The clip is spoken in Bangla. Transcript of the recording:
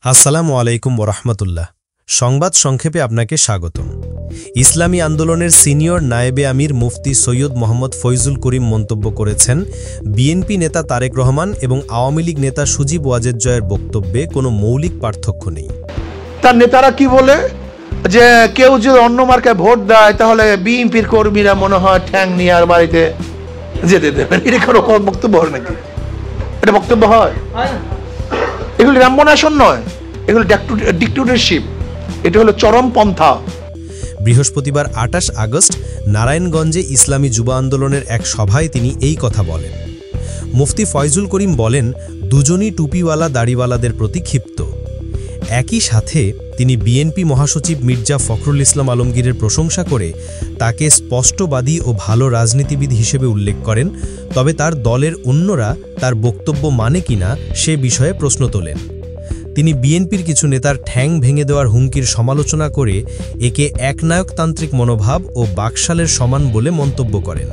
আসসালামু আলাইকুম ওরহমতুল্লাহ। সংবাদ সংক্ষেপে আপনাকে স্বাগতম। ইসলামী আন্দোলনের সিনিয়র নায়েবে আমির মুফতি সৈয়দ মোহাম্মদ ফয়জুল করিম মন্তব্য করেছেন, বিএনপি নেতা তারেক রহমান এবং আওয়ামী লীগ নেতা সুজিব ওয়াজেদ জয়ের বক্তব্যে কোনো মৌলিক পার্থক্য নেই। তার নেতারা কি বলে যে কেউ যদি অন্য মার্কায় ভোট দেয় তাহলে বিএনপির কর্মীরা মনে হয় ঠ্যাং নিয়ে আর বাড়িতে যেতে দেবেন। এটা কোনো বক্তব্য হয় নাকি? এটা বক্তব্য হয়? এগুলি রামবনাসন নয়, এগুলো ডিক্টেটরশিপ। এটা হলো চরমপন্থা। বৃহস্পতিবার ২৮ আগস্ট নারায়ণগঞ্জে ইসলামী যুব আন্দোলনের এক সভায় তিনি এই কথা বলেন। মুফতি ফয়জুল করিম বলেন, দুজনই টুপিওয়ালা দাড়িওয়ালাদের প্রতি ক্ষিপ্ত। একই সাথে তিনি বিএনপি মহাসচিব মির্জা ফখরুল ইসলাম আলমগীরের প্রশংসা করে তাকে স্পষ্টবাদী ও ভালো রাজনীতিবিদ হিসেবে উল্লেখ করেন, তবে তার দলের অন্যরা তার বক্তব্য মানে কিনা সে বিষয়ে প্রশ্ন তোলেন। তিনি বিএনপির কিছু নেতার ঠ্যাং ভেঙে দেওয়ার হুমকির সমালোচনা করে একে একনায়কতান্ত্রিক মনোভাব ও বাকশালের সমান বলে মন্তব্য করেন।